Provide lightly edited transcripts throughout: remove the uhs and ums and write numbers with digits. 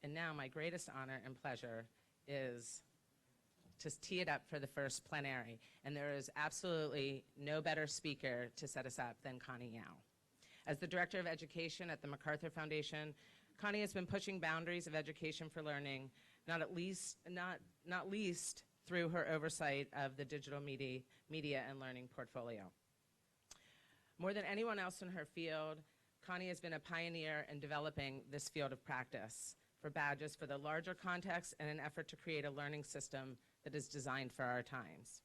And now my greatest honor and pleasure is to tee it up for the first plenary. And there is absolutely no better speaker to set us up than Connie Yowell. As the Director of Education at the MacArthur Foundation, Connie has been pushing boundaries of education for learning, not least through her oversight of the digital media and learning portfolio. More than anyone else in her field, Connie has been a pioneer in developing this field of practice for badges for the larger context in an effort to create a learning system that is designed for our times.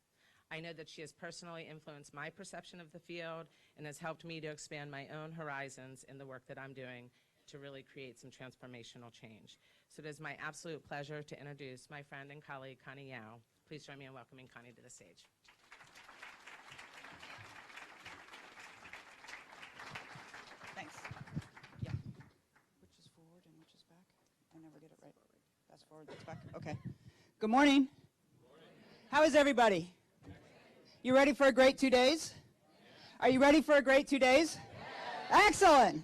I know that she has personally influenced my perception of the field and has helped me to expand my own horizons in the work that I'm doing to really create some transformational change. So it is my absolute pleasure to introduce my friend and colleague, Connie Yowell. Please join me in welcoming Connie to the stage. Thanks. Yeah. Which is forward and which is back? I never get it right. That's forward, that's back. Okay. Good morning. How is everybody? You ready for a great 2 days? Are you ready for a great 2 days? Excellent.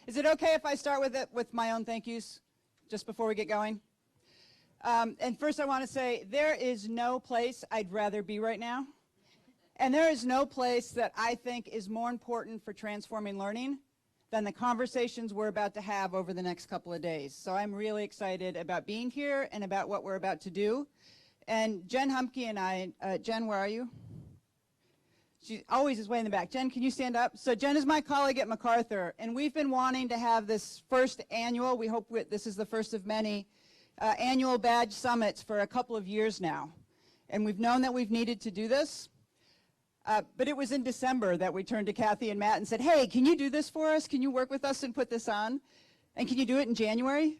Is it okay if I start with my own thank yous just before we get going? And first I want to say there is no place I'd rather be right now. And there is no place that I think is more important for transforming learning than the conversations we're about to have over the next couple of days. So I'm really excited about being here and about what we're about to do. And Jen Humke and I, Jen, where are you? She always is way in the back. Jen, can you stand up? So Jen is my colleague at MacArthur, and we've been wanting to have this first annual, we hope this is the first of many, annual badge summits for a couple of years now. And we've known that we've needed to do this. But it was in December that we turned to Kathy and Matt and said, hey, can you do this for us? Can you work with us and put this on? And can you do it in January?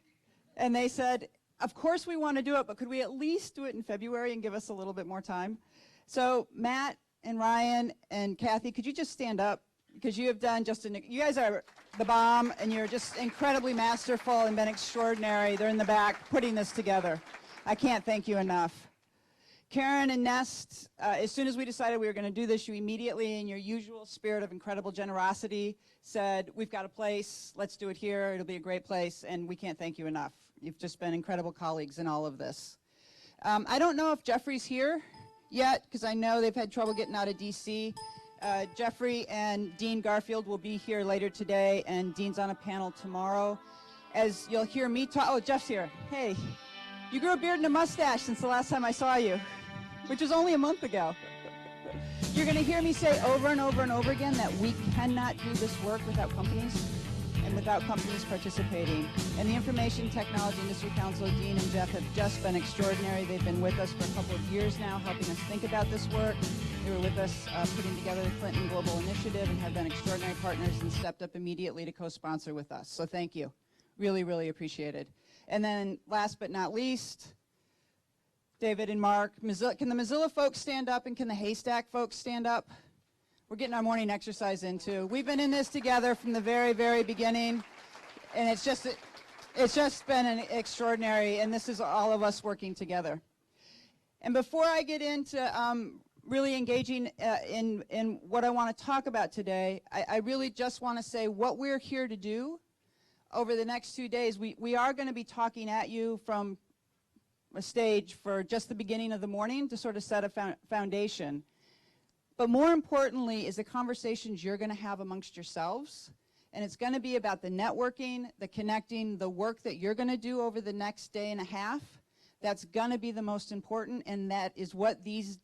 And they said, of course we want to do it, but could we at least do it in February and give us a little bit more time? So Matt and Ryan and Kathy, could you just stand up? Because you have done you guys are the bomb, and you're just incredibly masterful and been extraordinary. They're in the back putting this together. I can't thank you enough. Karen and Nest, as soon as we decided we were going to do this, you immediately, in your usual spirit of incredible generosity, said, we've got a place, let's do it here, it'll be a great place, and we can't thank you enough. You've just been incredible colleagues in all of this. I don't know if Jeffrey's here yet, because I know they've had trouble getting out of DC. Jeffrey and Dean Garfield will be here later today, and Dean's on a panel tomorrow. As you'll hear me talk, oh, Jeff's here. Hey, you grew a beard and a mustache since the last time I saw you, which was only a month ago. You're going to hear me say over and over and over again that we cannot do this work without companies and without companies participating. And the Information Technology Industry Council, Dean and Jeff, have just been extraordinary. They've been with us for a couple of years now, helping us think about this work. They were with us putting together the Clinton Global Initiative and have been extraordinary partners and stepped up immediately to co-sponsor with us. So thank you. Really, really appreciated. And then last but not least, David and Mark, can the Mozilla folks stand up and can the Haystack folks stand up? We're getting our morning exercise in too. We've been in this together from the very, very beginning, and it's just been an extraordinary, and this is all of us working together. And before I get into really engaging in what I want to talk about today, I really just want to say what we're here to do over the next 2 days. We are going to be talking at you from a stage for just the beginning of the morning to sort of set a foundation. But more importantly is the conversations you're going to have amongst yourselves. And it's going to be about the networking, the connecting, the work that you're going to do over the next day and a half. That's going to be the most important, and that is what these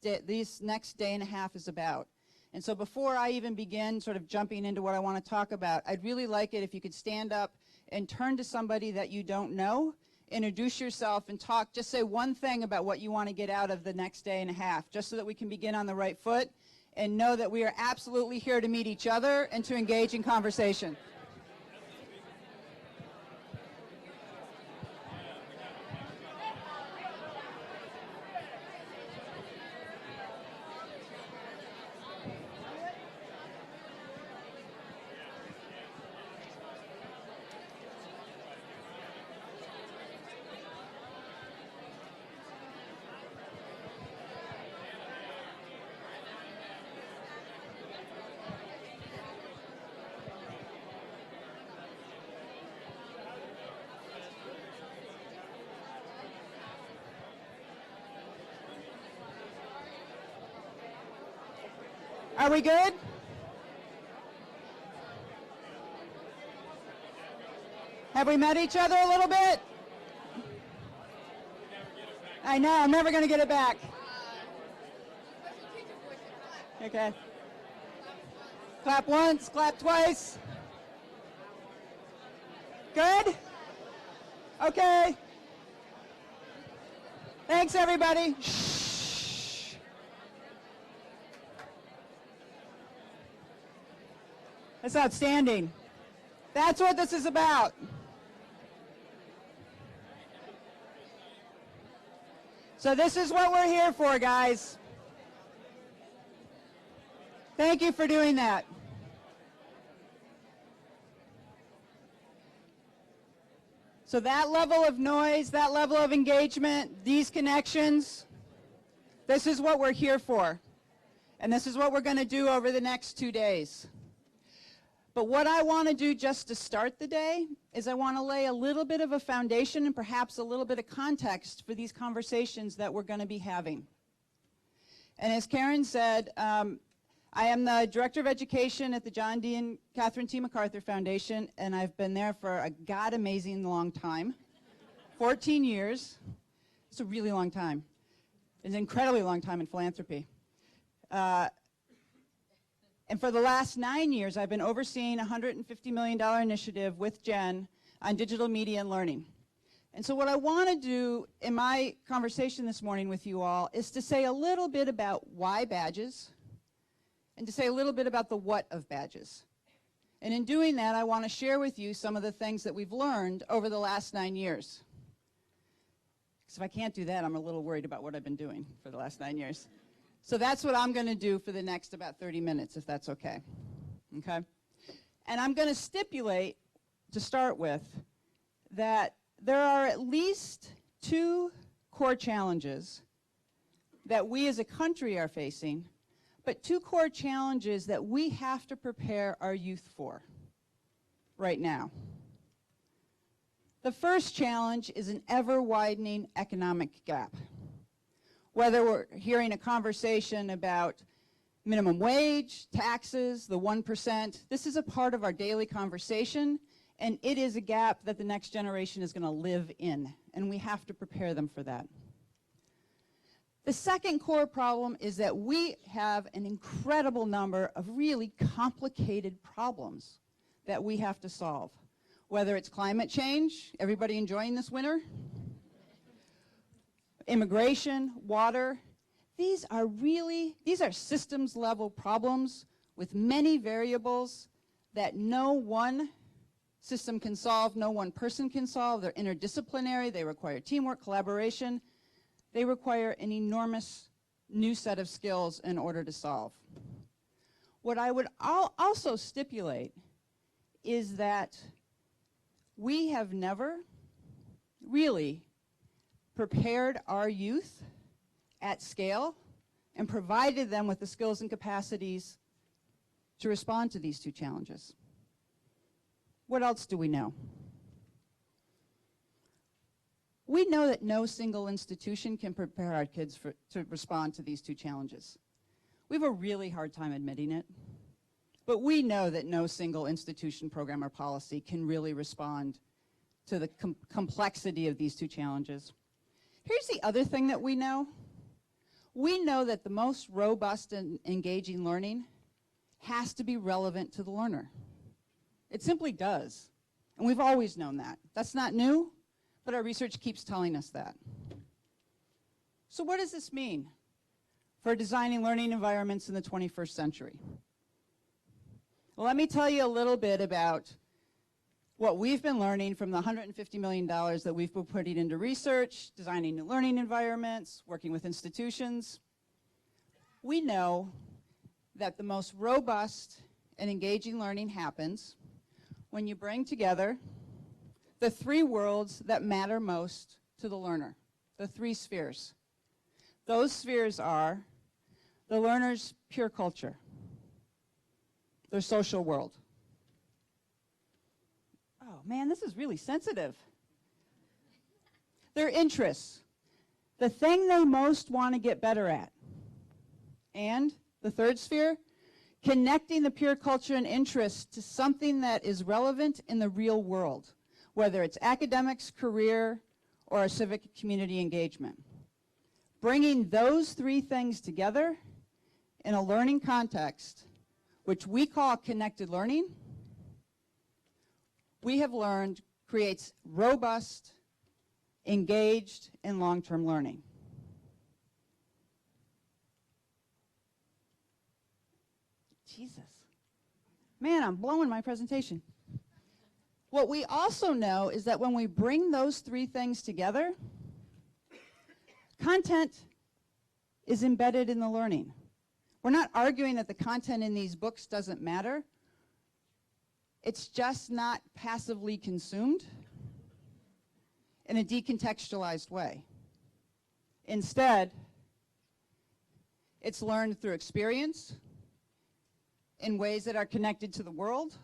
next day and a half is about. And so before I even begin sort of jumping into what I want to talk about, I'd really like it if you could stand up and turn to somebody that you don't know, introduce yourself, and talk. Just say one thing about what you want to get out of the next day and a half, just so that we can begin on the right foot and know that we are absolutely here to meet each other and to engage in conversation. Are we good? Have we met each other a little bit? I know, I'm never going to get it back. Okay. Clap once, clap twice. Good? Okay. Thanks, everybody. Shh. That's outstanding. That's what this is about. So this is what we're here for, guys. Thank you for doing that. So that level of noise, that level of engagement, these connections, this is what we're here for. And this is what we're going to do over the next 2 days. But what I want to do just to start the day is I want to lay a little bit of a foundation and perhaps a little bit of context for these conversations that we're going to be having. And as Karen said, I am the Director of Education at the John D. and Catherine T. MacArthur Foundation, and I've been there for a god-amazing long time, 14 years. It's a really long time. It's an incredibly long time in philanthropy. And for the last 9 years, I've been overseeing a $150 million initiative with Jen on digital media and learning. And so what I want to do in my conversation this morning with you all is to say a little bit about why badges, and to say a little bit about the what of badges. And in doing that, I want to share with you some of the things that we've learned over the last 9 years. Because if I can't do that, I'm a little worried about what I've been doing for the last 9 years. So that's what I'm going to do for the next about 30 minutes, if that's okay. Okay? And I'm going to stipulate, to start with, that there are at least 2 core challenges that we as a country are facing, but 2 core challenges that we have to prepare our youth for right now. The first challenge is an ever-widening economic gap. Whether we're hearing a conversation about minimum wage, taxes, the 1%, this is a part of our daily conversation, and it is a gap that the next generation is going to live in, and we have to prepare them for that. The second core problem is that we have an incredible number of really complicated problems that we have to solve. Whether it's climate change, everybody enjoying this winter? Immigration, water, these are systems level problems with many variables that no one system can solve, no one person can solve. They're interdisciplinary, they require teamwork, collaboration. They require an enormous new set of skills in order to solve. What I would also stipulate is that we have never really prepared our youth at scale and provided them with the skills and capacities to respond to these 2 challenges. What else do we know? We know that no single institution can prepare our kids to respond to these 2 challenges. We have a really hard time admitting it, but we know that no single institution, program, or policy can really respond to the complexity of these 2 challenges. Here's the other thing that we know. We know that the most robust and engaging learning has to be relevant to the learner. It simply does, and we've always known that. That's not new, but our research keeps telling us that. So what does this mean for designing learning environments in the 21st century? Well, let me tell you a little bit about what we've been learning from the $150 million that we've been putting into research, designing new learning environments, working with institutions. We know that the most robust and engaging learning happens when you bring together the 3 worlds that matter most to the learner, the 3 spheres. Those spheres are the learner's pure culture, their social world. Oh man, this is really sensitive. Their interests, the thing they most want to get better at. And the 3rd sphere, Connecting the peer culture and interest to something that is relevant in the real world, whether it's academics, career, or a civic community engagement. Bringing those three things together in a learning context, which we call connected learning, we have learned creates robust, engaged, and long-term learning. Jesus. Man, I'm blowing my presentation. What we also know is that when we bring those three things together, content is embedded in the learning. We're not arguing that the content in these books doesn't matter. It's just not passively consumed in a decontextualized way. Instead, it's learned through experience in ways that are connected to the world,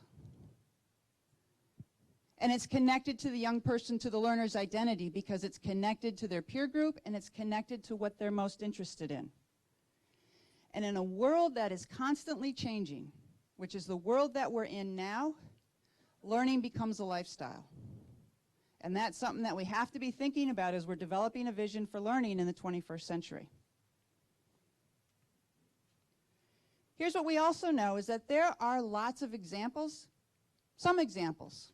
and it's connected to the young person, to the learner's identity, because it's connected to their peer group and it's connected to what they're most interested in. And in a world that is constantly changing, which is the world that we're in now, learning becomes a lifestyle. And that's something that we have to be thinking about as we're developing a vision for learning in the 21st century. Here's what we also know is that there are lots of examples, some examples,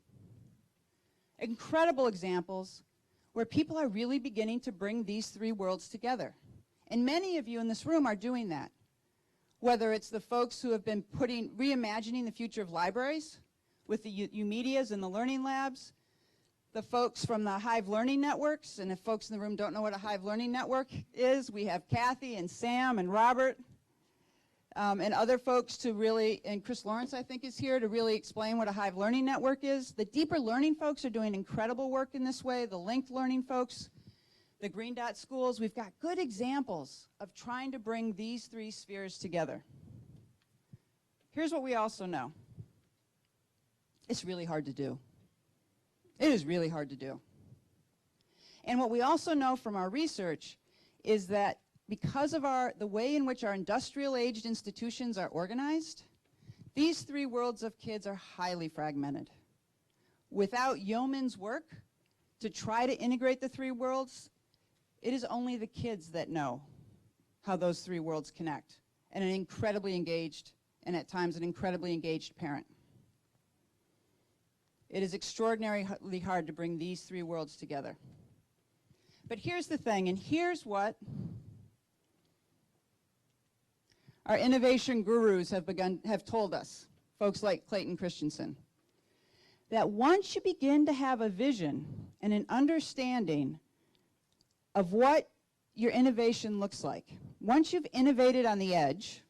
incredible examples, where people are really beginning to bring these three worlds together. And many of you in this room are doing that. Whether it's the folks who have been reimagining the future of libraries with the U-Medias and the learning labs, the folks from the Hive Learning Networks, and if folks in the room don't know what a Hive Learning Network is, we have Kathy and Sam and Robert and other folks to really, and Chris Lawrence I think is here to really explain what a Hive Learning Network is. The deeper learning folks are doing incredible work in this way, the linked learning folks, the Green Dot schools. We've got good examples of trying to bring these three spheres together. Here's what we also know. It's really hard to do. It is really hard to do. And what we also know from our research is that because of the way in which our industrial-aged institutions are organized, these three worlds of kids are highly fragmented. Without yeoman's work to try to integrate the three worlds, it is only the kids that know how those three worlds connect, and an incredibly engaged, and at times an incredibly engaged parent. It is extraordinarily hard to bring these three worlds together. But here's the thing, and here's what our innovation gurus have told us, folks like Clayton Christensen, that once you begin to have a vision and an understanding of what your innovation looks like, once you've innovated on the edge,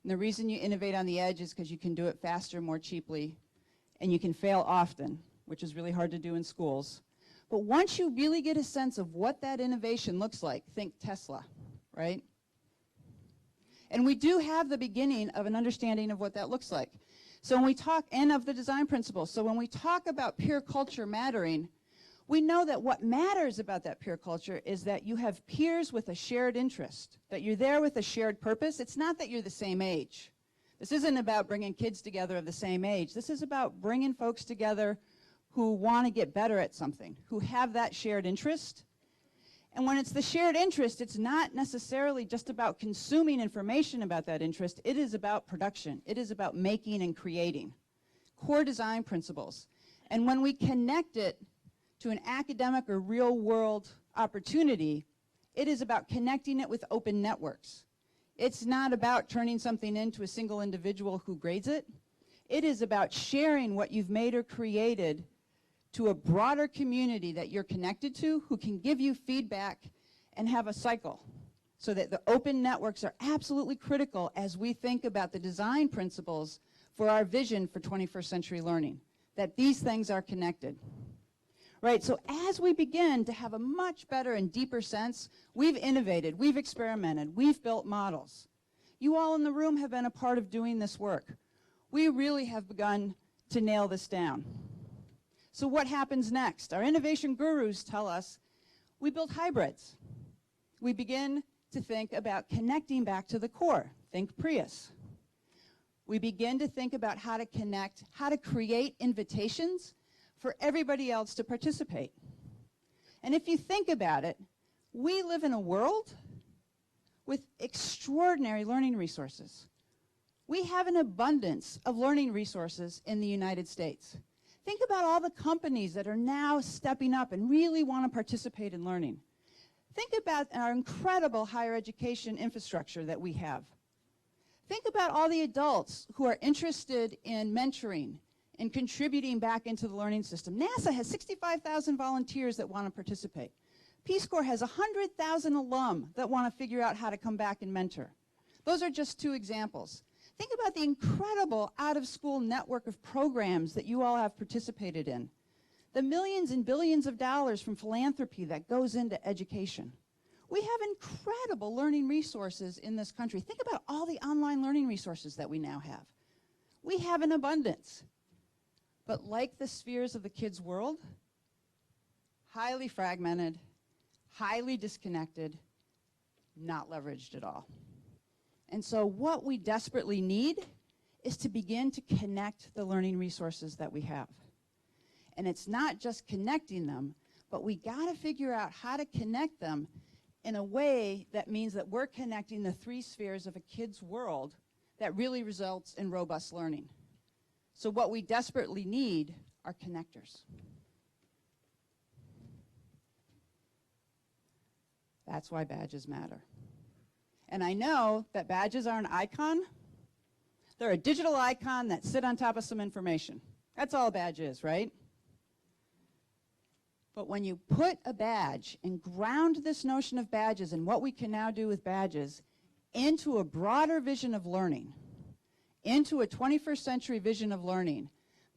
and the reason you innovate on the edge is because you can do it faster, more cheaply, and you can fail often, which is really hard to do in schools. But once you really get a sense of what that innovation looks like, think Tesla, right? And we do have the beginning of an understanding of what that looks like. So when we talk, and of the design principles, so when we talk about peer culture mattering, we know that what matters about that peer culture is that you have peers with a shared interest, that you're there with a shared purpose. It's not that you're the same age. This isn't about bringing kids together of the same age. This is about bringing folks together who want to get better at something, who have that shared interest. And when it's the shared interest, it's not necessarily just about consuming information about that interest. It is about production. It is about making and creating. Core design principles. And when we connect it to an academic or real-world opportunity, it is about connecting it with open networks. It's not about turning something into a single individual who grades it. It is about sharing what you've made or created to a broader community that you're connected to, who can give you feedback and have a cycle. So that the open networks are absolutely critical as we think about the design principles for our vision for 21st century learning, that these things are connected. Right, so as we begin to have a much better and deeper sense, we've innovated, we've experimented, we've built models. You all in the room have been a part of doing this work. We really have begun to nail this down. So what happens next? Our innovation gurus tell us we build hybrids. We begin to think about connecting back to the core. Think Prius. we begin to think about how to connect, how to create invitations for everybody else to participate. And if you think about it, we live in a world with extraordinary learning resources. We have an abundance of learning resources in the United States. Think about all the companies that are now stepping up and really want to participate in learning. Think about our incredible higher education infrastructure that we have. Think about all the adults who are interested in mentoring and contributing back into the learning system. NASA has 65,000 volunteers that want to participate. Peace Corps has 100,000 alum that want to figure out how to come back and mentor. Those are just two examples. Think about the incredible out-of-school network of programs that you all have participated in. The millions and billions of dollars from philanthropy that goes into education. We have incredible learning resources in this country. Think about all the online learning resources that we now have. We have an abundance. But like the spheres of the kids' world, highly fragmented, highly disconnected, not leveraged at all. And so what we desperately need is to begin to connect the learning resources that we have. And it's not just connecting them, but we got to figure out how to connect them in a way that means that we're connecting the three spheres of a kid's world that really results in robust learning. So what we desperately need are connectors. That's why badges matter. And I know that badges are an icon. They're a digital icon that sit on top of some information. That's all a badge is, right? But when you put a badge and ground this notion of badges and what we can now do with badges into a broader vision of learning, into a 21st century vision of learning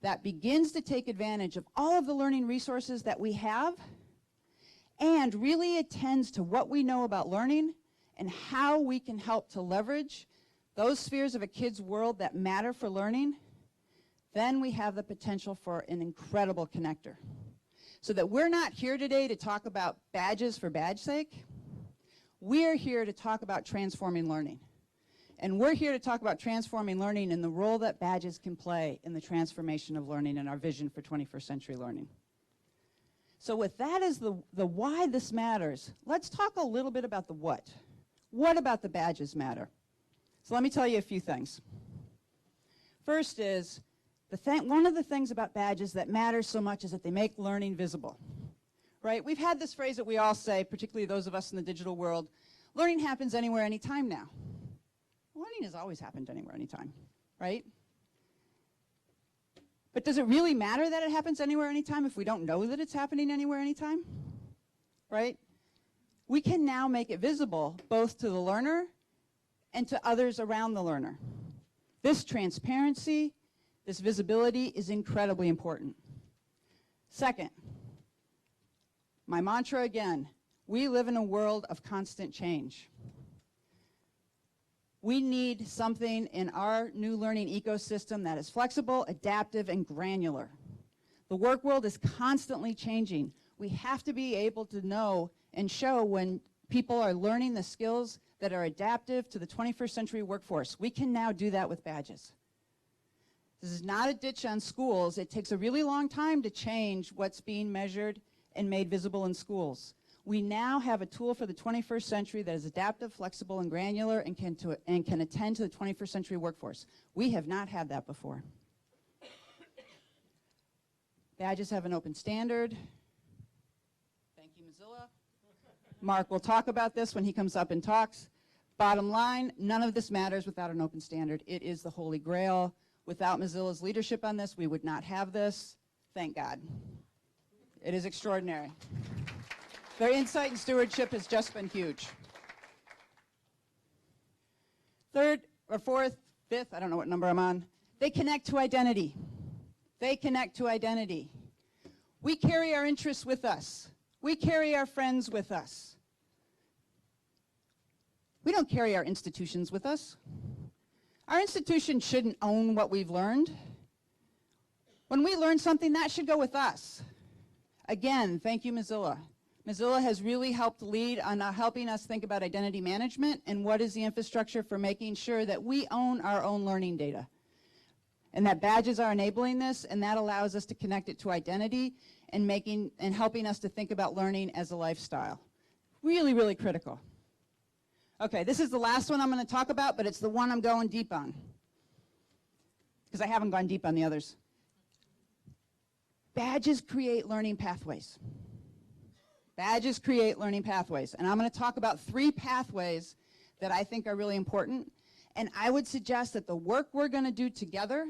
that begins to take advantage of all of the learning resources that we have and really attends to what we know about learning and how we can help to leverage those spheres of a kid's world that matter for learning, then we have the potential for an incredible connector. So that we're not here today to talk about badges for badge sake. We're here to talk about transforming learning. And we're here to talk about transforming learning and the role that badges can play in the transformation of learning and our vision for 21st century learning. So with that as the why this matters, let's talk a little bit about the what. What about the badges matter? So let me tell you a few things. First is, one of the things about badges that matters so much is that they make learning visible, right? We've had this phrase that we all say, particularly those of us in the digital world, learning happens anywhere, anytime now. Learning has always happened anywhere, anytime, right? But does it really matter that it happens anywhere, anytime if we don't know that it's happening anywhere, anytime, right? We can now make it visible both to the learner and to others around the learner. This transparency, this visibility is incredibly important. Second, my mantra again, we live in a world of constant change. We need something in our new learning ecosystem that is flexible, adaptive, and granular. The work world is constantly changing. We have to be able to know and show when people are learning the skills that are adaptive to the 21st century workforce. We can now do that with badges. This is not a ditch on schools. It takes a really long time to change what's being measured and made visible in schools. We now have a tool for the 21st century that is adaptive, flexible, and granular and can attend to the 21st century workforce. We have not had that before. Badges have an open standard. Thank you, Mozilla. Mark will talk about this when he comes up and talks. Bottom line, none of this matters without an open standard. It is the holy grail. Without Mozilla's leadership on this, we would not have this. Thank God. It is extraordinary. Their insight and stewardship has just been huge. Third or fourth, fifth, I don't know what number I'm on, they connect to identity. They connect to identity. We carry our interests with us. We carry our friends with us. We don't carry our institutions with us. Our institution shouldn't own what we've learned. When we learn something, that should go with us. Again, thank you, Mozilla. Mozilla has really helped lead on helping us think about identity management and what is the infrastructure for making sure that we own our own learning data. and that badges are enabling this, and that allows us to connect it to identity and helping us to think about learning as a lifestyle. Really, really critical. Okay, this is the last one I'm going to talk about, but it's the one I'm going deep on, because I haven't gone deep on the others. Badges create learning pathways. Badges create learning pathways, and I'm going to talk about 3 pathways that I think are really important, and I would suggest that the work we're going to do together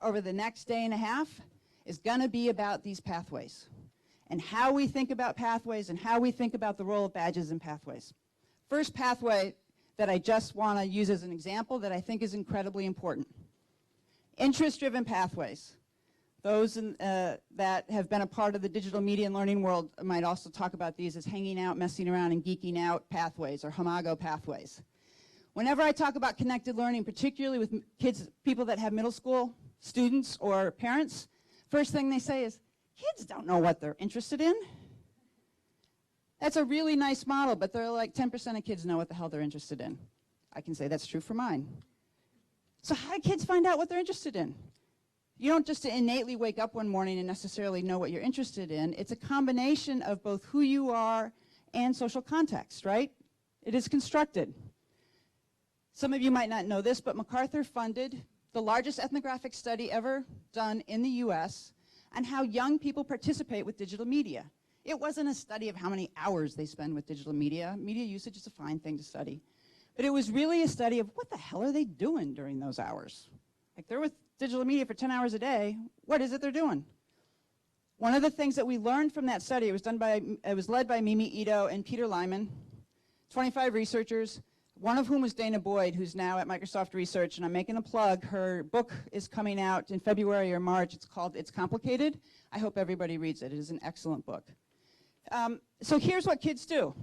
over the next day and a half is going to be about these pathways and how we think about pathways and how we think about the role of badges in pathways. First pathway that I just want to use as an example that I think is incredibly important. Interest-driven pathways. Those that have been a part of the digital media and learning world might also talk about these as hanging out, messing around, and geeking out pathways, or Hamago pathways. Whenever I talk about connected learning, particularly with people that have middle school students or parents, first thing they say is, kids don't know what they're interested in. That's a really nice model, but they're like 10% of kids know what the hell they're interested in. I can say that's true for mine. So how do kids find out what they're interested in? You don't just innately wake up one morning and necessarily know what you're interested in. It's a combination of both who you are and social context, right? It is constructed. Some of you might not know this, but MacArthur funded the largest ethnographic study ever done in the US on how young people participate with digital media. It wasn't a study of how many hours they spend with digital media. Media usage is a fine thing to study. But it was really a study of what the hell are they doing during those hours? Like, they're with digital media for 10 hours a day. What is it they're doing? One of the things that we learned from that study, it was led by Mimi Ito and Peter Lyman, 25 researchers, one of whom was Dana Boyd, who's now at Microsoft Research, and I'm making a plug. Her book is coming out in February or March. It's called It's Complicated. I hope everybody reads it. It is an excellent book. So here's what kids do.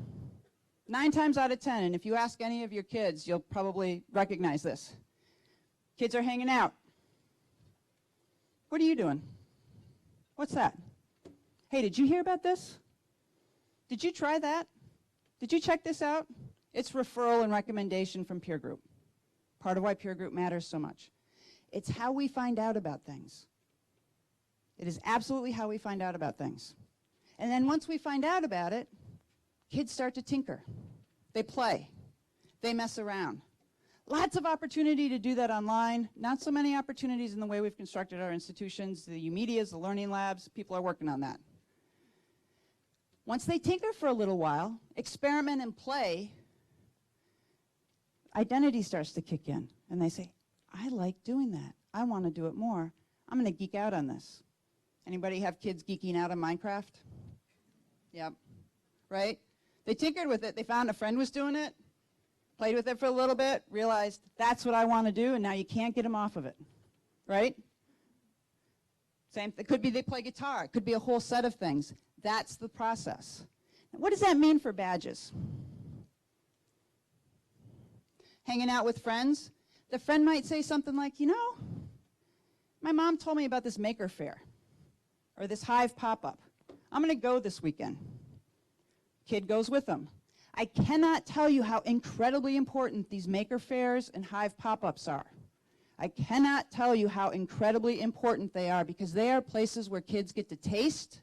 9 times out of 10, and if you ask any of your kids, you'll probably recognize this. Kids are hanging out. What are you doing? What's that? Hey, did you hear about this? Did you try that? Did you check this out? It's referral and recommendation from peer group. Part of why peer group matters so much. It's how we find out about things. It is absolutely how we find out about things. And then once we find out about it, kids start to tinker. They play. They mess around. Lots of opportunity to do that online. Not so many opportunities in the way we've constructed our institutions, the U-Medias, the learning labs. People are working on that. Once they tinker for a little while, experiment and play, identity starts to kick in. And they say, I like doing that. I want to do it more. I'm going to geek out on this. Anybody have kids geeking out on Minecraft? Yep. Right? They tinkered with it. They found a friend was doing it, played with it for a little bit, realized that's what I want to do, and now you can't get them off of it. Right? Same. It could be they play guitar. It could be a whole set of things. That's the process. Now, what does that mean for badges? Hanging out with friends. The friend might say something like, you know, my mom told me about this maker fair or this Hive pop-up. I'm going to go this weekend. Kid goes with them. I cannot tell you how incredibly important these maker fairs and Hive pop-ups are. I cannot tell you how incredibly important they are, because they are places where kids get to taste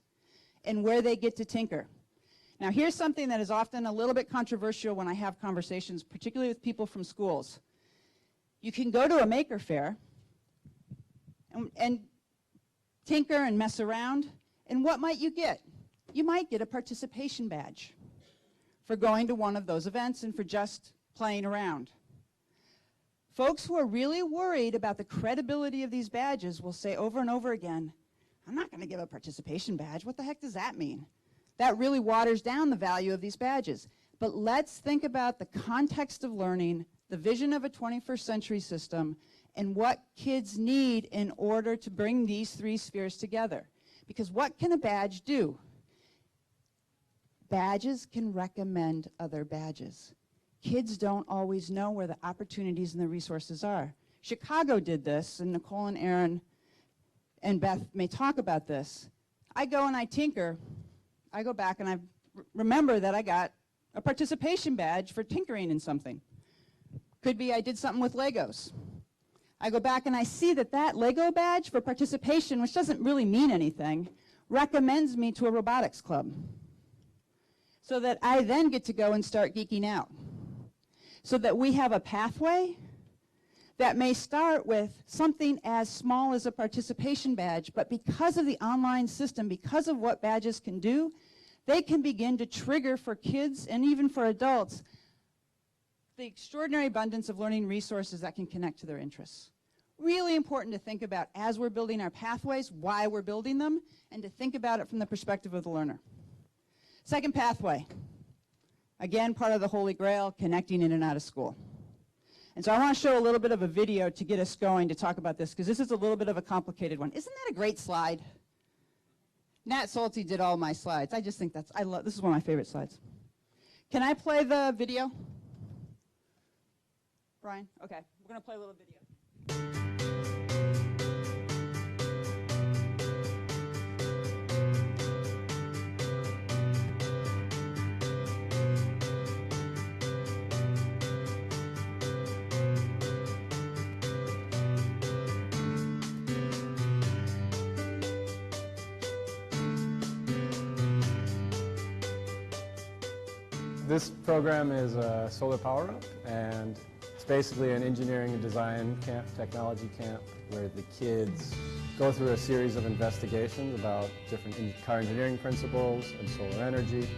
and where they get to tinker. Now, here's something that is often a little bit controversial when I have conversations, particularly with people from schools. You can go to a maker fair and tinker and mess around, and what might you get? You might get a participation badge for going to one of those events and for just playing around. Folks who are really worried about the credibility of these badges will say over and over again, I'm not going to give a participation badge. What the heck does that mean? That really waters down the value of these badges. But let's think about the context of learning, the vision of a 21st century system, and what kids need in order to bring these 3 spheres together. Because what can a badge do? Badges can recommend other badges. Kids don't always know where the opportunities and the resources are. Chicago did this, and Nicole and Aaron and Beth may talk about this. I go and I tinker. I go back and I remember that I got a participation badge for tinkering in something. Could be I did something with Legos. I go back and I see that that Lego badge for participation, which doesn't really mean anything, recommends me to a robotics club. So that I then get to go and start geeking out. So that we have a pathway that may start with something as small as a participation badge, but because of the online system, because of what badges can do, they can begin to trigger for kids and even for adults the extraordinary abundance of learning resources that can connect to their interests. Really important to think about as we're building our pathways, why we're building them, and to think about it from the perspective of the learner. Second pathway, again, part of the Holy Grail, connecting in and out of school. And so I want to show a little bit of a video to get us going to talk about this, because this is a little bit of a complicated one. Isn't that a great slide? Nat Solti did all my slides. I just think this is one of my favorite slides. Can I play the video? Brian? Okay, we're going to play a little video. This program is a solar power up, and it's basically an engineering and design camp, technology camp, where the kids go through a series of investigations about different car engineering principles and solar energy,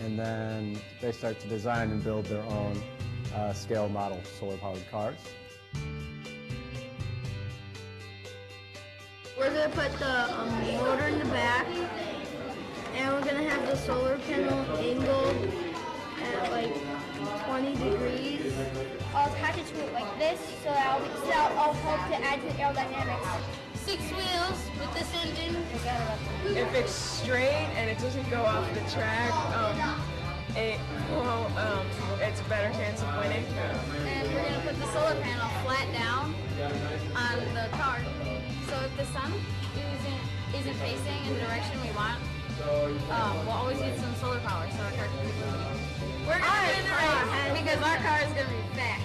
and then they start to design and build their own scale model solar-powered cars. We're going to put the motor in the back, and we're going to have the solar panel angled at like 20 degrees. I'll attach it to it like this, so I'll help to add to the aerodynamics. 6 wheels with this engine. If it's straight and it doesn't go off the track, it's a better chance of winning. And we're going to put the solar panel flat down on the car. So if the sun isn't facing in the direction we want, we'll always use some solar power so our car can be moving. We're going to win the race because our car is going to be fast.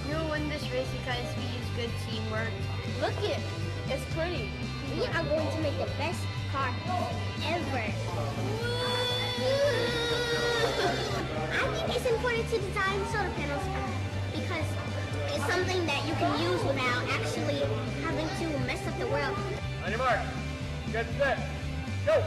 We'll win this race because we use good teamwork. Look it. It's pretty. We are going to make the best car ever. I think it's important to design solar panels because it's something that you can use without actually having to mess up the world. On your mark, get set, go!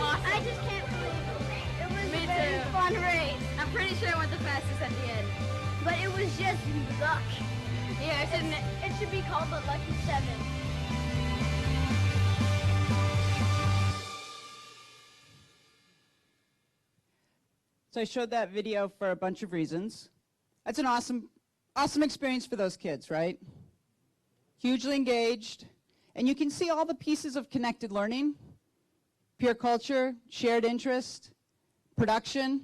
I just can't believe it. It was a very fun race. I'm pretty sure I went the fastest at the end. But it was just luck. Yeah, It should be called the Lucky 7. So I showed that video for a bunch of reasons. That's an awesome experience for those kids, right? Hugely engaged. And you can see all the pieces of connected learning: peer culture, shared interest, production.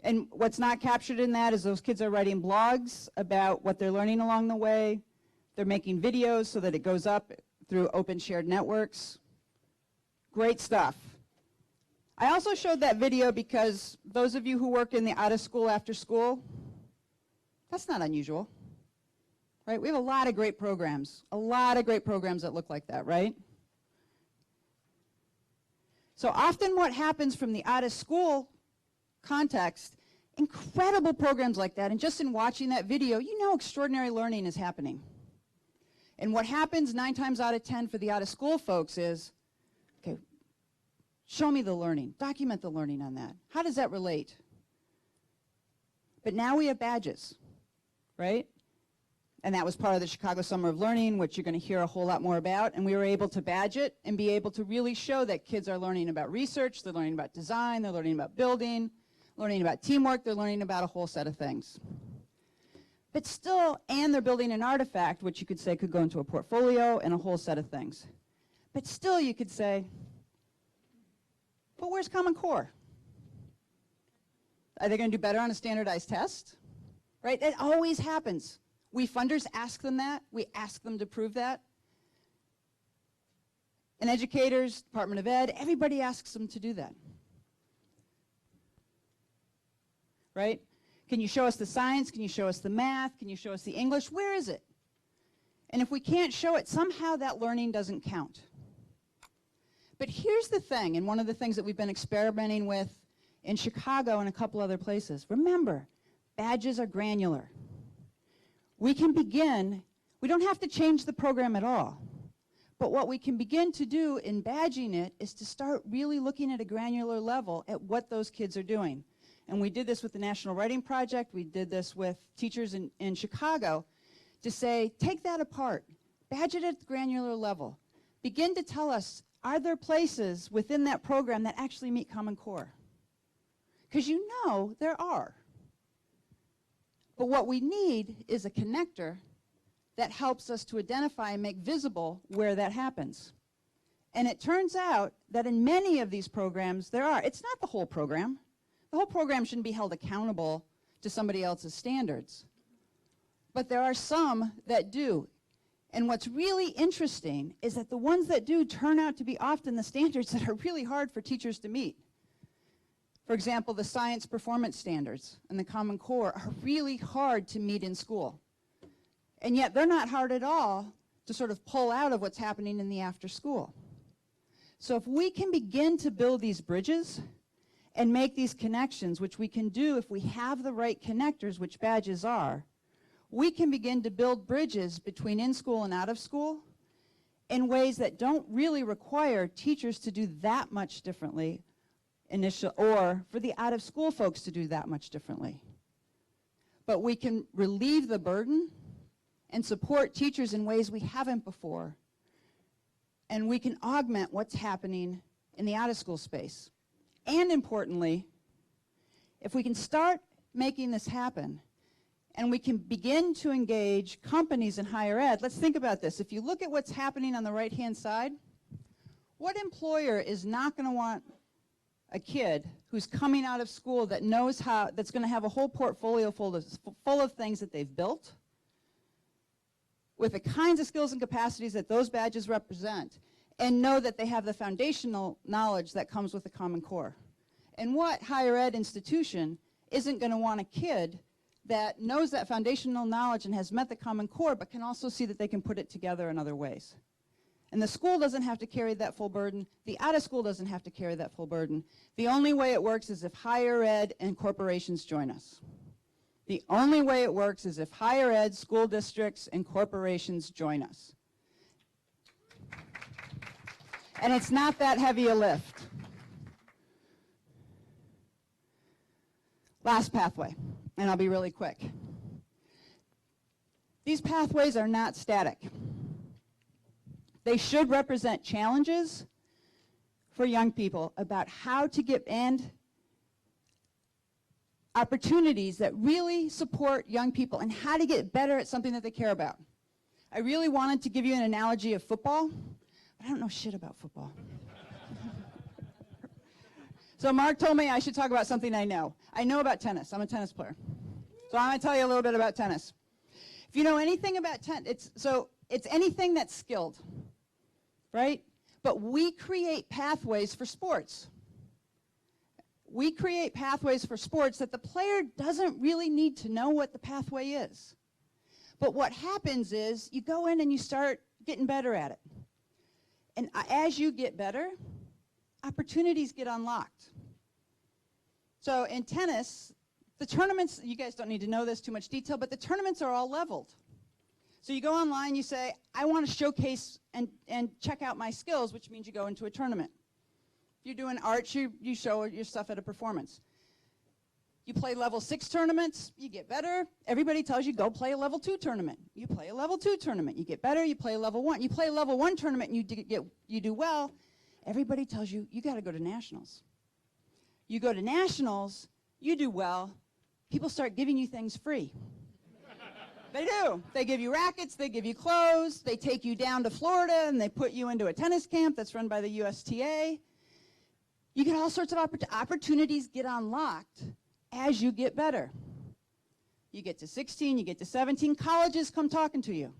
And what's not captured in that is those kids are writing blogs about what they're learning along the way. They're making videos so that it goes up through open shared networks. Great stuff. I also showed that video because those of you who work in the out of school, after school, that's not unusual, right? We have a lot of great programs that look like that, right? So often what happens from the out of school context, incredible programs like that, and just in watching that video, you know extraordinary learning is happening. And what happens 9 times out of 10 for the out of school folks is, okay, show me the learning, document the learning on that. How does that relate? But now we have badges, right? And that was part of the Chicago Summer of Learning, which you're going to hear a whole lot more about. And we were able to badge it and be able to really show that kids are learning about research, they're learning about design, they're learning about building, learning about teamwork, they're learning about a whole set of things. But still, and they're building an artifact, which you could say could go into a portfolio and a whole set of things. But still, you could say, but where's Common Core? Are they going to do better on a standardized test? Right? It always happens. We funders ask them that. We ask them to prove that. And educators, Department of Ed, everybody asks them to do that. Right? Can you show us the science? Can you show us the math? Can you show us the English? Where is it? And if we can't show it, somehow that learning doesn't count. But here's the thing, and one of the things that we've been experimenting with in Chicago and a couple other places. Remember, badges are granular. We can begin, we don't have to change the program at all. But what we can begin to do in badging it is to start really looking at a granular level at what those kids are doing. And we did this with the National Writing Project. We did this with teachers in Chicago to say, take that apart. Badge it at the granular level. Begin to tell us, are there places within that program that actually meet Common Core? Because you know there are. But what we need is a connector that helps us to identify and make visible where that happens. And it turns out that in many of these programs there are. It's not the whole program. The whole program shouldn't be held accountable to somebody else's standards. But there are some that do. And what's really interesting is that the ones that do turn out to be often the standards that are really hard for teachers to meet. For example, the science performance standards and the Common Core are really hard to meet in school. And yet they're not hard at all to sort of pull out of what's happening in the after school. So if we can begin to build these bridges and make these connections, which we can do if we have the right connectors, which badges are, we can begin to build bridges between in school and out of school in ways that don't really require teachers to do that much differently or for the out of school folks to do that much differently. But we can relieve the burden and support teachers in ways we haven't before. And we can augment what's happening in the out of school space. And importantly, if we can start making this happen, and we can begin to engage companies in higher ed. Let's think about this. If you look at what's happening on the right-hand side, what employer is not going to want a kid who's coming out of school that knows how, that's going to have a whole portfolio full of things that they've built with the kinds of skills and capacities that those badges represent, and know that they have the foundational knowledge that comes with the Common Core? And what higher ed institution isn't going to want a kid that knows that foundational knowledge and has met the Common Core, but can also see that they can put it together in other ways? And the school doesn't have to carry that full burden. The out of school doesn't have to carry that full burden. The only way it works is if higher ed and corporations join us. The only way it works is if higher ed, school districts, and corporations join us. And it's not that heavy a lift. Last pathway, and I'll be really quick. These pathways are not static. They should represent challenges for young people about how to get and opportunities that really support young people and how to get better at something that they care about. I really wanted to give you an analogy of football, but I don't know shit about football. So Mark told me I should talk about something I know. I know about tennis. I'm a tennis player. So I'm going to tell you a little bit about tennis. If you know anything about tennis, it's anything that's skilled, right? But we create pathways for sports. We create pathways for sports that the player doesn't really need to know what the pathway is. But what happens is you go in and you start getting better at it. And as you get better, opportunities get unlocked. So in tennis, the tournaments, you guys don't need to know this too much detail, but the tournaments are all leveled. So you go online, you say, I want to showcase and check out my skills, which means you go into a tournament. If you're doing arts, you show your stuff at a performance. You play level 6 tournaments, you get better. Everybody tells you, go play a level 2 tournament. You play a level 2 tournament, you get better, you play level 1. You play a level 1 tournament and you do well. Everybody tells you, you got to go to nationals. You go to nationals, you do well, people start giving you things free. They do. They give you rackets, they give you clothes, they take you down to Florida and they put you into a tennis camp that's run by the USTA. You get all sorts of opportunities get unlocked as you get better. You get to 16, you get to 17, colleges come talking to you,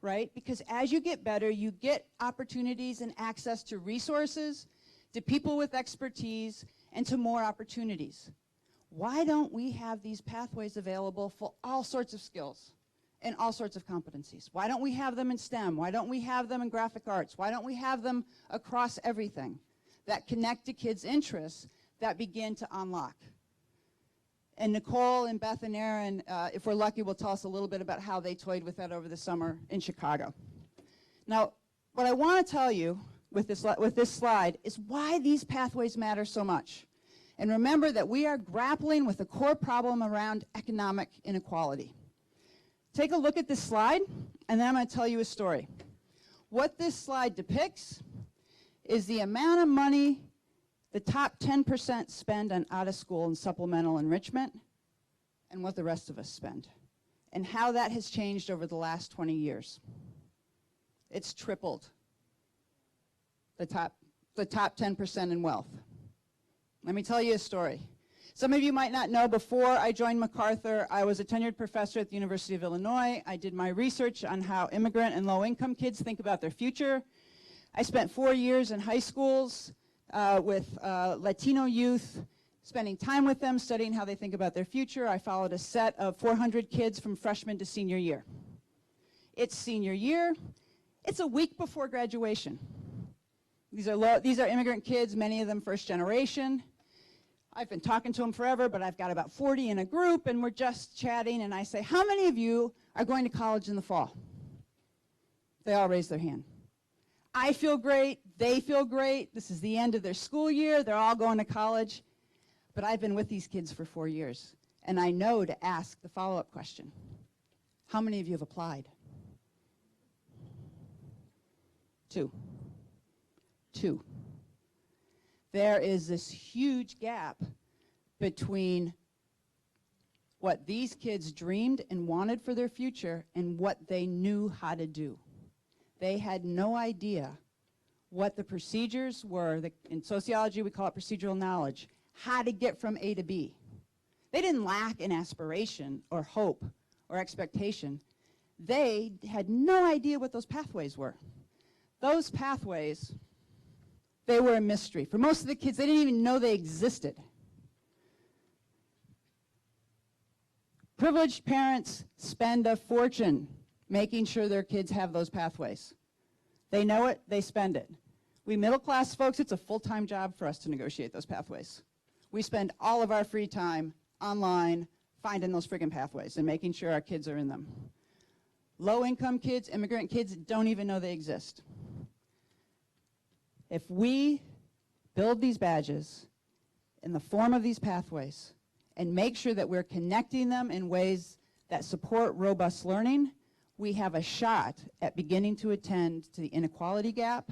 right? Because as you get better, you get opportunities and access to resources, to people with expertise, and to more opportunities. Why don't we have these pathways available for all sorts of skills and all sorts of competencies? Why don't we have them in STEM? Why don't we have them in graphic arts? Why don't we have them across everything that connect to kids' interests that begin to unlock? And Nicole and Beth and Aaron, if we're lucky, will tell us a little bit about how they toyed with that over the summer in Chicago. Now, what I want to tell you with this slide is why these pathways matter so much. And remember that we are grappling with a core problem around economic inequality. Take a look at this slide, and then I'm going to tell you a story. What this slide depicts is the amount of money the top 10% spend on out-of-school and supplemental enrichment, and what the rest of us spend, and how that has changed over the last 20 years. It's tripled the top 10% in wealth. Let me tell you a story. Some of you might not know, before I joined MacArthur, I was a tenured professor at the University of Illinois. I did my research on how immigrant and low-income kids think about their future. I spent 4 years in high schools with Latino youth, spending time with them, studying how they think about their future. I followed a set of 400 kids from freshman to senior year. It's senior year. It's a week before graduation. These are immigrant kids, many of them first generation. I've been talking to them forever, but I've got about 40 in a group, and we're just chatting, and I say, how many of you are going to college in the fall? They all raise their hand. I feel great, they feel great, this is the end of their school year, they're all going to college, but I've been with these kids for 4 years, and I know to ask the follow-up question. How many of you have applied? Two. There is this huge gap between what these kids dreamed and wanted for their future and what they knew how to do. They had no idea what the procedures were. In sociology, we call it procedural knowledge, how to get from A to B. They didn't lack an aspiration or hope or expectation. They had no idea what those pathways were. Those pathways, they were a mystery. For most of the kids, they didn't even know they existed. Privileged parents spend a fortune making sure their kids have those pathways. They know it, they spend it. We middle-class folks, it's a full-time job for us to negotiate those pathways. We spend all of our free time online finding those friggin' pathways and making sure our kids are in them. Low-income kids, immigrant kids, don't even know they exist. If we build these badges in the form of these pathways and make sure that we're connecting them in ways that support robust learning, we have a shot at beginning to attend to the inequality gap,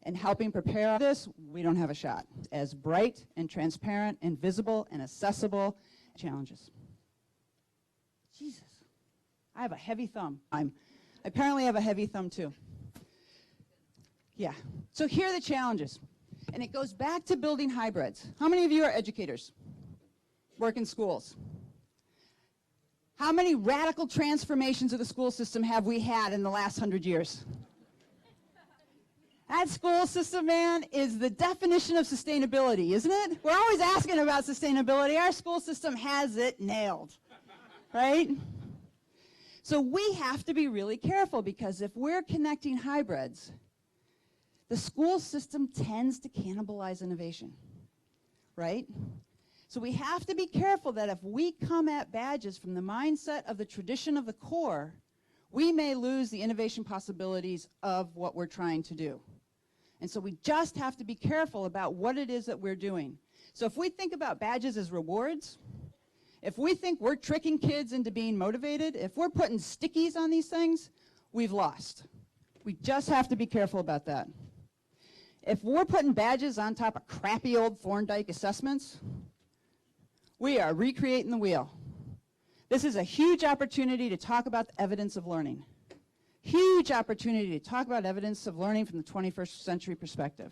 and helping prepare this, we don't have a shot. As bright and transparent and visible and accessible challenges. Jesus, I have a heavy thumb. I apparently have a heavy thumb too. Yeah, so here are the challenges. And it goes back to building hybrids. How many of you are educators? Work in schools? How many radical transformations of the school system have we had in the last 100 years? That school system, man, is the definition of sustainability, isn't it? We're always asking about sustainability. Our school system has it nailed, right? So we have to be really careful, because if we're connecting hybrids, the school system tends to cannibalize innovation, right? So we have to be careful that if we come at badges from the mindset of the tradition of the core, we may lose the innovation possibilities of what we're trying to do. And so we just have to be careful about what it is that we're doing. So if we think about badges as rewards, if we think we're tricking kids into being motivated, if we're putting stickies on these things, we've lost. We just have to be careful about that. If we're putting badges on top of crappy old Thorndike assessments, We are recreating the wheel. This is a huge opportunity to talk about the evidence of learning. Huge opportunity to talk about evidence of learning from the 21st century perspective.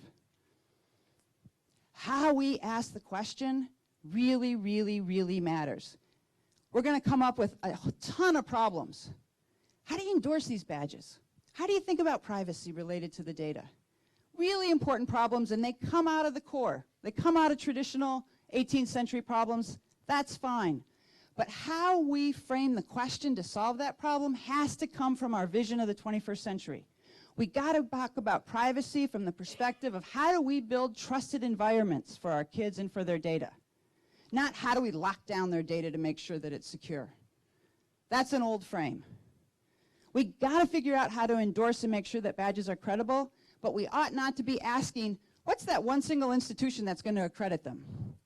How we ask the question really, really, really matters. We're going to come up with a ton of problems. How do you endorse these badges? How do you think about privacy related to the data? Really important problems, and they come out of the core. They come out of traditional 18th century problems. That's fine. But how we frame the question to solve that problem has to come from our vision of the 21st century. We got to talk about privacy from the perspective of how do we build trusted environments for our kids and for their data. Not how do we lock down their data to make sure that it's secure. That's an old frame. We got to figure out how to endorse and make sure that badges are credible, but we ought not to be asking, what's that one single institution that's going to accredit them,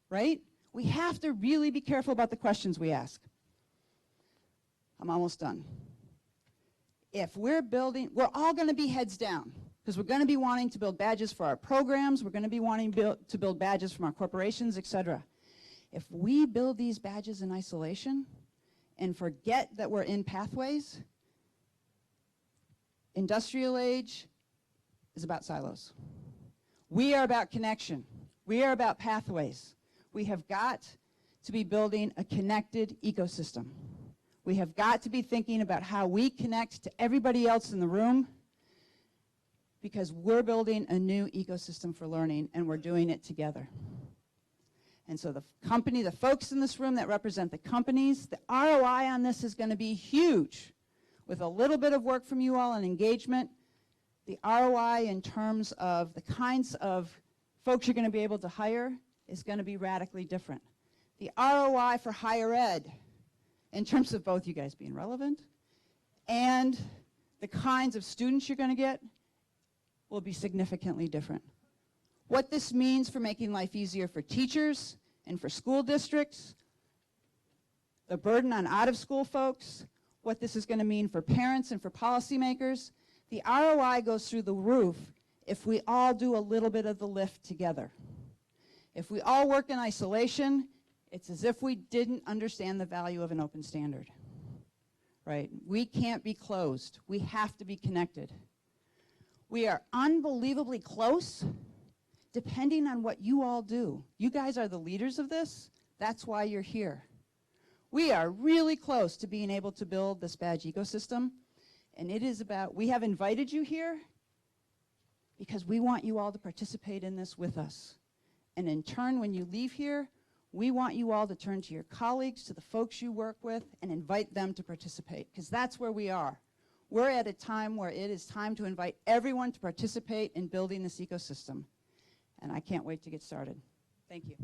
right? We have to really be careful about the questions we ask. I'm almost done. If we're building, we're all going to be heads down because we're going to be wanting to build badges for our programs, we're going to be wanting to build badges from our corporations, etc. If we build these badges in isolation and forget that we're in pathways, industrial age is about silos. We are about connection. We are about pathways. We have got to be building a connected ecosystem. We have got to be thinking about how we connect to everybody else in the room because we're building a new ecosystem for learning and we're doing it together. And so the folks in this room that represent the companies, the ROI on this is going to be huge. With a little bit of work from you all and engagement, the ROI in terms of the kinds of folks you're going to be able to hire is going to be radically different. The ROI for higher ed, in terms of both you guys being relevant and the kinds of students you're going to get, will be significantly different. What this means for making life easier for teachers and for school districts, the burden on out-of-school folks, what this is going to mean for parents and for policymakers, the ROI goes through the roof if we all do a little bit of the lift together. If we all work in isolation, it's as if we didn't understand the value of an open standard, right? We can't be closed. We have to be connected. We are unbelievably close depending on what you all do. You guys are the leaders of this. That's why you're here. We are really close to being able to build this badge ecosystem, and it is about, we have invited you here because we want you all to participate in this with us. And in turn, when you leave here, we want you all to turn to your colleagues, to the folks you work with, and invite them to participate, because that's where we are. We're at a time where it is time to invite everyone to participate in building this ecosystem. And I can't wait to get started. Thank you.